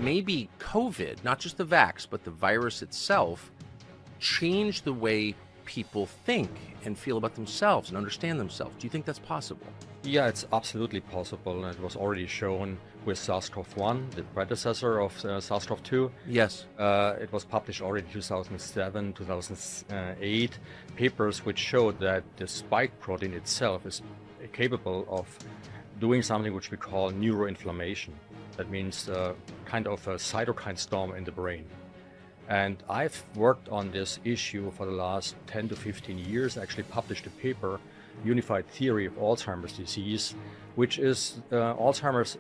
maybe COVID, not just the vax, but the virus itself, changed the way people think and feel about themselves and understand themselves. Do you think that's possible? Yeah, it's absolutely possible. And it was already shown with SARS-CoV-1, the predecessor of SARS-CoV-2. Yes. It was published already in 2007, 2008, papers which showed that the spike protein itself is capable of doing something which we call neuroinflammation. That means kind of a cytokine storm in the brain. And I've worked on this issue for the last 10 to 15 years, actually published a paper, Unified Theory of Alzheimer's Disease, which is Alzheimer's.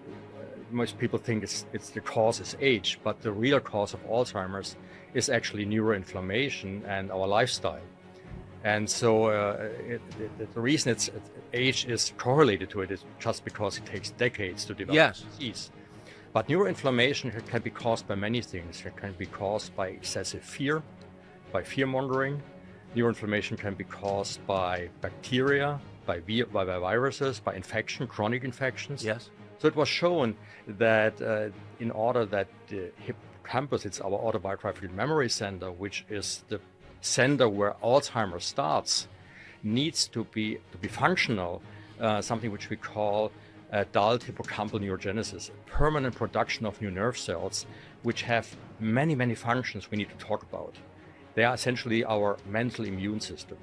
Most people think it's the cause is age, but the real cause of Alzheimer's is actually neuroinflammation and our lifestyle. And so the reason age is correlated to it is just because it takes decades to develop disease. But neuroinflammation can be caused by many things. It can be caused by excessive fear, by fear-mongering. Neuroinflammation can be caused by bacteria, by viruses, by infection, chronic infections. Yes. So it was shown that in order that the hippocampus, it's our autobiographical memory center, which is the center where Alzheimer's starts, needs to be functional, something which we call adult hippocampal neurogenesis, permanent production of new nerve cells, which have many, many functions we need to talk about. They are essentially our mental immune system.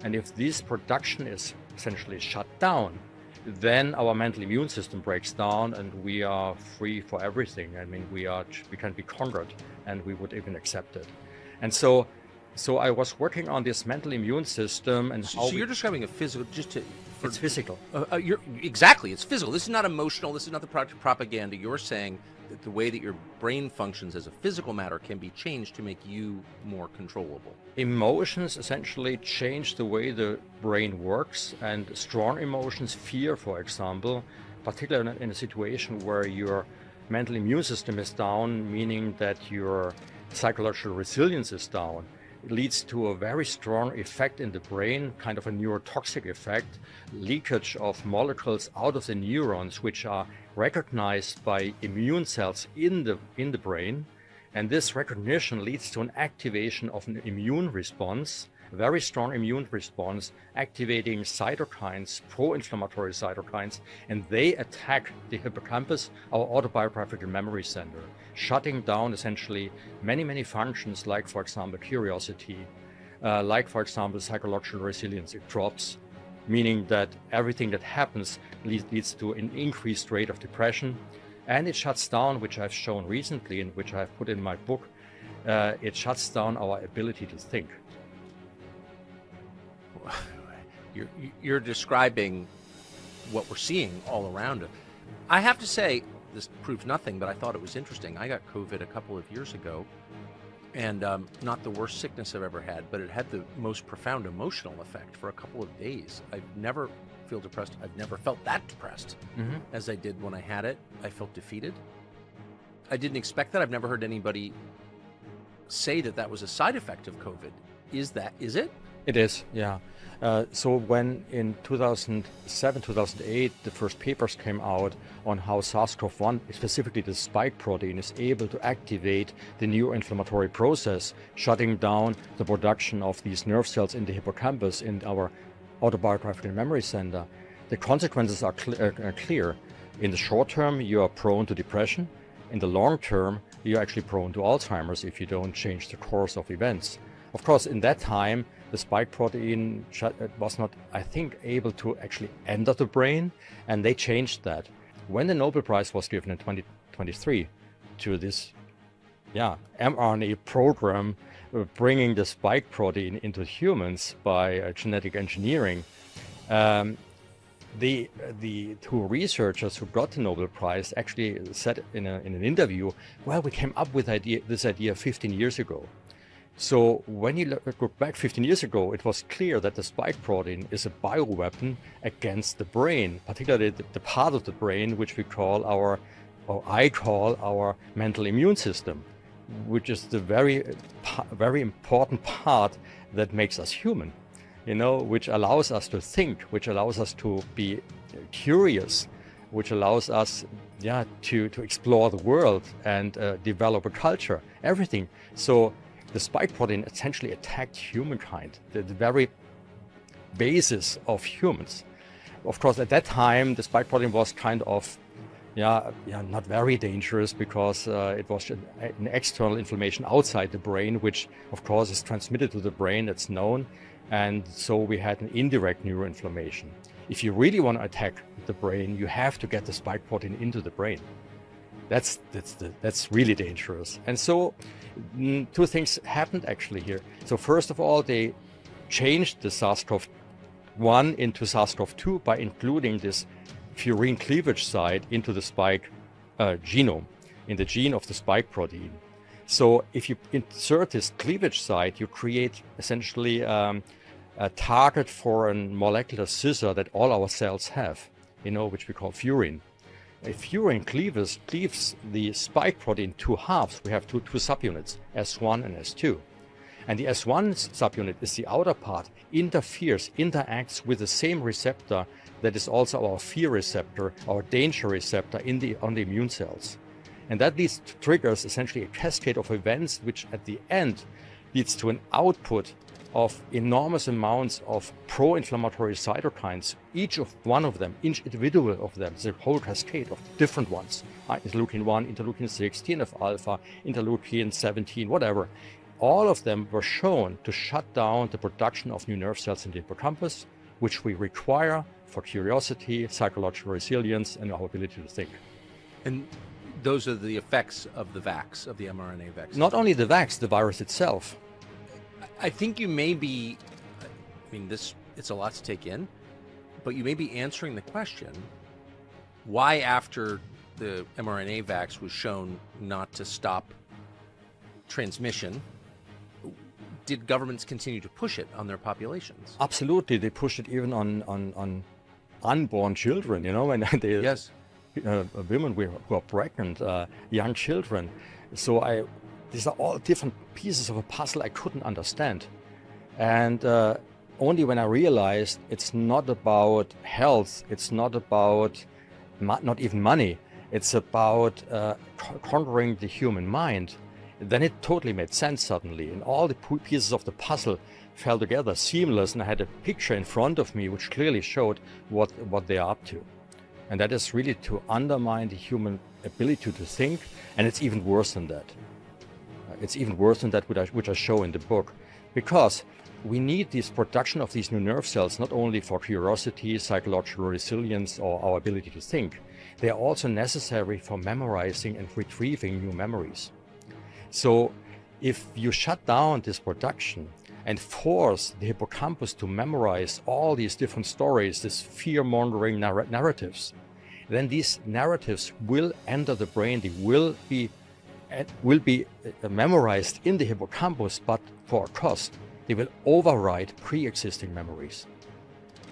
And if this production is essentially shut down, then our mental immune system breaks down and we are free for everything. I mean, we can be conquered and we would even accept it. And so I was working on this mental immune system and so you're describing a physical, it's physical. Exactly, it's physical. This is not emotional. This is not the propaganda. You're saying that the way that your brain functions as a physical matter can be changed to make you more controllable. Emotions essentially change the way the brain works, and strong emotions, fear, for example, particularly in a situation where your mental immune system is down, meaning that your psychological resilience is down, it leads to a very strong effect in the brain, kind of a neurotoxic effect, leakage of molecules out of the neurons, which are recognized by immune cells in the brain. And this recognition leads to an activation of an immune response, a very strong immune response, activating cytokines, pro-inflammatory cytokines, and they attack the hippocampus, our autobiographical memory center, shutting down essentially many, many functions like, for example, curiosity, like, for example, psychological resilience. It drops, meaning that everything that happens leads to an increased rate of depression. And it shuts down, which I've shown recently and which I've put in my book, it shuts down our ability to think. You're describing what we're seeing all around us. I have to say, this proves nothing, but I thought it was interesting. I got COVID a couple of years ago, and not the worst sickness I've ever had, but it had the most profound emotional effect for a couple of days. I've never feel depressed. I've never felt that depressed as I did when I had it. I felt defeated. I didn't expect that. I've never heard anybody say that that was a side effect of COVID. Is it? It is, yeah. So when in 2007, 2008, the first papers came out on how SARS-CoV-1, specifically the spike protein, is able to activate the neuroinflammatory process, shutting down the production of these nerve cells in the hippocampus, in our autobiographical memory center, the consequences are clear. In the short term, you are prone to depression. In the long term, you're actually prone to Alzheimer's if you don't change the course of events. Of course, in that time, the spike protein was not, I think, able to actually enter the brain, and they changed that. When the Nobel Prize was given in 2023 to this mRNA program bringing the spike protein into humans by genetic engineering, the two researchers who got the Nobel Prize actually said in an interview, well, we came up with this idea 15 years ago. So when you look back 15 years ago, it was clear that the spike protein is a bioweapon against the brain, particularly the part of the brain which we call I call our mental immune system, which is the very important part that makes us human, which allows us to think, which allows us to be curious, which allows us to explore the world and develop a culture, everything. So the spike protein essentially attacked humankind, the very basis of humans. Of course, at that time, the spike protein was kind of not very dangerous because it was an external inflammation outside the brain, which of course is transmitted to the brain, that's known. And so we had an indirect neuroinflammation. If you really want to attack the brain, you have to get the spike protein into the brain. That's really dangerous. And so two things happened actually here. So first of all, they changed the SARS-CoV-1 into SARS-CoV-2 by including this furin cleavage site into the spike genome, in the gene of the spike protein. So if you insert this cleavage site, you create essentially a target for a molecular scissor that all our cells have, which we call furin. If furin cleaves the spike protein two halves, we have two subunits, S1 and S2. And the S1 subunit is the outer part, interacts with the same receptor that is also our fear receptor, our danger receptor on the immune cells. And that triggers essentially a cascade of events which at the end leads to an output of enormous amounts of pro-inflammatory cytokines. Each individual of them, is a whole cascade of different ones. Interleukin 1, interleukin 6, TNF-alpha, interleukin 17, whatever. All of them were shown to shut down the production of new nerve cells in the hippocampus, which we require for curiosity, psychological resilience, and our ability to think. And those are the effects of the vax, of the mRNA vaccine. Not only the vax, the virus itself. I think you may be, it's a lot to take in, but you may be answering the question, why after the mRNA vax was shown not to stop transmission, did governments continue to push it on their populations? Absolutely, they pushed it even on unborn children, and they, yes, women who are pregnant, young children. So these are all different pieces of a puzzle I couldn't understand. And only when I realized it's not about health, it's not about not even money, it's about conquering the human mind, then it totally made sense suddenly. And all the pieces of the puzzle fell together seamless, and I had a picture in front of me which clearly showed what they are up to. And that is really to undermine the human ability to think, and it's even worse than that. It's even worse than that, which I show in the book, because we need this production of these new nerve cells not only for curiosity, psychological resilience, or our ability to think. They are also necessary for memorizing and retrieving new memories. So if you shut down this production and force the hippocampus to memorize all these different stories, these fear-mongering narratives, then these narratives will enter the brain. They will be memorized in the hippocampus, but for a cost. They will override pre-existing memories.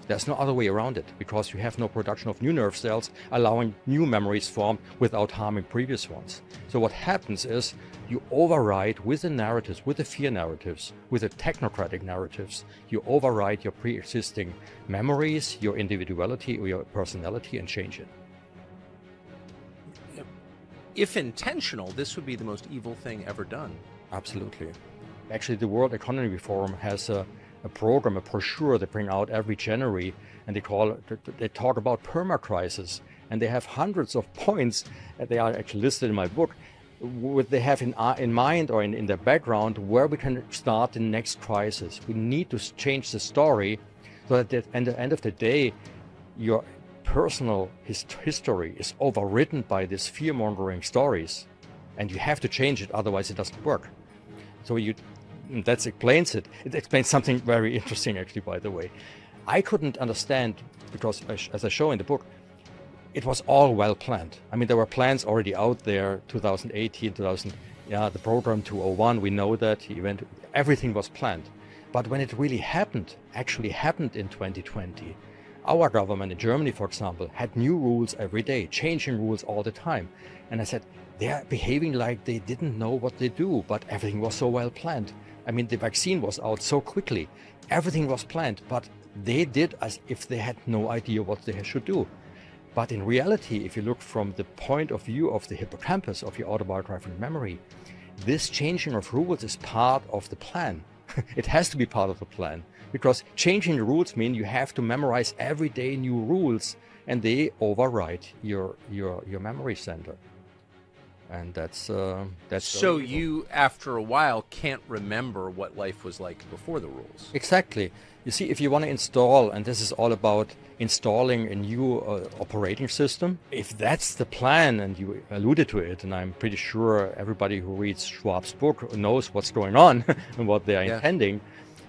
There's no other way around it, because you have no production of new nerve cells allowing new memories formed without harming previous ones. So what happens is you override with the narratives, with the fear narratives, with the technocratic narratives, you override your pre-existing memories, your individuality or your personality, and change it. If intentional, this would be the most evil thing ever done. Absolutely. Actually, the World Economic Forum has a program, a brochure they bring out every January, and they talk about permacrisis, and they have hundreds of points that they are actually listed in my book, what they have in mind or in their background where we can start the next crisis. We need to change the story so that at the end of the day, your personal history is overwritten by these fear-mongering stories, and you have to change it, otherwise it doesn't work. So that explains it. It explains something very interesting, actually, by the way. I couldn't understand, because as I show in the book, it was all well planned. There were plans already out there, 2018, the program 201, we know that, everything was planned. But when it really actually happened in 2020, our government in Germany, for example, had new rules every day, changing rules all the time. And I said, they're behaving like they didn't know what they do, but everything was so well planned. The vaccine was out so quickly. Everything was planned, but they did as if they had no idea what they should do. But in reality, if you look from the point of view of the hippocampus of your autobiographical memory, this changing of rules is part of the plan. It has to be part of the plan, because changing the rules mean you have to memorize every day new rules, and they override your memory center. And that's So you, after a while, can't remember what life was like before the rules. Exactly. You see, if you want to install, and this is all about installing a new operating system, if that's the plan, and you alluded to it, and I'm pretty sure everybody who reads Schwab's book knows what's going on and what they are intending,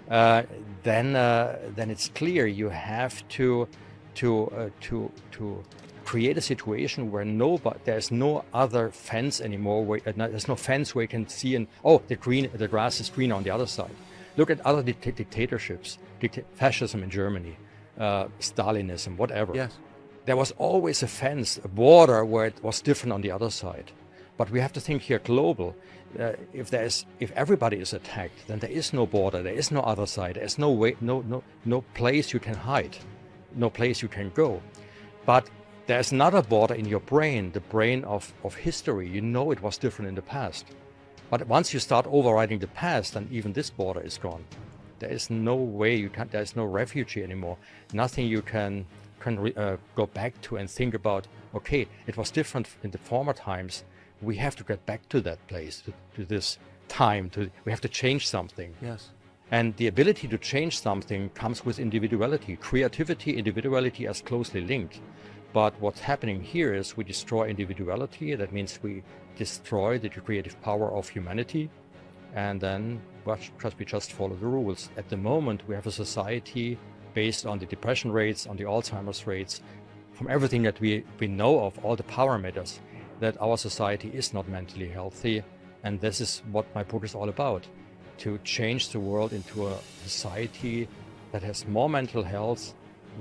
then it's clear you have to create a situation where there's no other fence anymore. There's no fence where you can see the grass is green on the other side. Look at other dictatorships, fascism in Germany, Stalinism, whatever. Yes. There was always a fence, a border where it was different on the other side. But we have to think here global. If everybody is attacked, then there is no border, there is no other side, there's no way, no place you can hide, no place you can go. But there's another border in your brain, the brain of history. You know it was different in the past. But once you start overriding the past, then even this border is gone. There is no way there's no refuge anymore. Nothing you can go back to and think about, okay, it was different in the former times. We have to get back to that place, to this time. We have to change something. Yes. And the ability to change something comes with individuality. Creativity, individuality are closely linked. But what's happening here is we destroy individuality. That means we destroy the creative power of humanity. And then we just follow the rules. At the moment, we have a society based on the depression rates, on the Alzheimer's rates, from everything that we know of, all the parameters, that our society is not mentally healthy. And this is what my book is all about, to change the world into a society that has more mental health,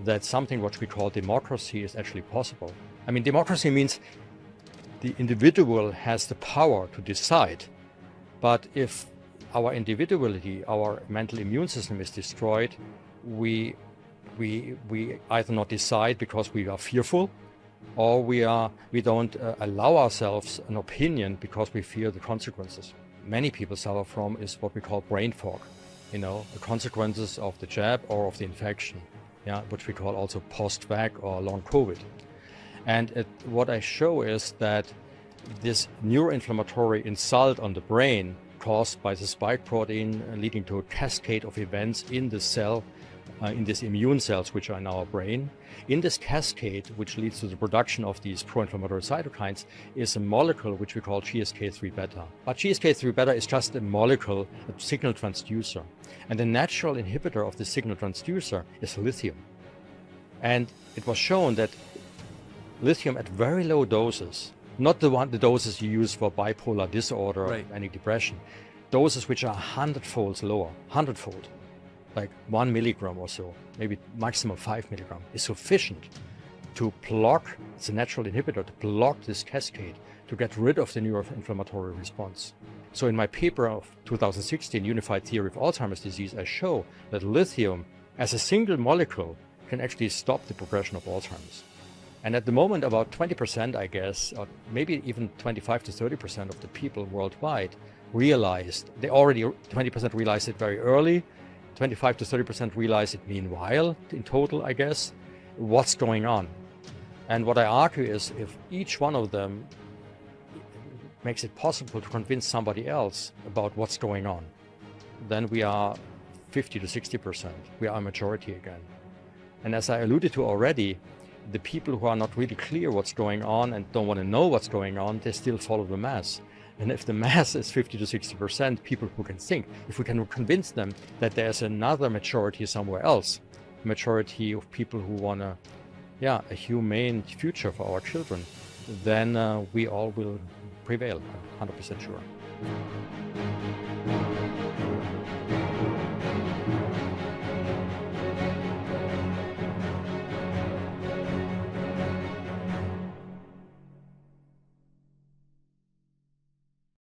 that something what we call democracy is actually possible. I mean, democracy means the individual has the power to decide. But if our individuality, our mental immune system is destroyed, we either not decide because we are fearful, or we don't allow ourselves an opinion because we fear the consequences. Many people suffer from is what we call brain fog, the consequences of the jab or of the infection, which we call also post-vac or long COVID. And what I show is that this neuroinflammatory insult on the brain caused by the spike protein leading to a cascade of events in the cell, in these immune cells which are in our brain. In this cascade, which leads to the production of these pro-inflammatory cytokines, is a molecule which we call GSK3 beta. But GSK3 beta is just a molecule, a signal transducer. And the natural inhibitor of the signal transducer is lithium. And it was shown that lithium at very low doses, not the doses you use for bipolar disorder or manic depression, doses which are 100-fold lower, 100-fold, like 1 milligram or so, maybe maximum 5 milligram, is sufficient to block, it's a natural inhibitor, to block this cascade, to get rid of the neuroinflammatory response. So in my paper of 2016, Unified Theory of Alzheimer's Disease, I show that lithium as a single molecule can actually stop the progression of Alzheimer's. And at the moment, about 20%, I guess, or maybe even 25 to 30% of the people worldwide realized, 20% realized it very early, 25 to 30% realize it meanwhile, in total, I guess, what's going on. And what I argue is if each one of them makes it possible to convince somebody else about what's going on, then we are 50 to 60%. We are a majority again. And as I alluded to already, the people who are not really clear what's going on and don't want to know what's going on, they still follow the mass. And if the mass is 50 to 60% people who can think, if we can convince them that there's another majority somewhere else, a majority of people who want a humane future for our children, then we all will prevail, I'm 100% sure.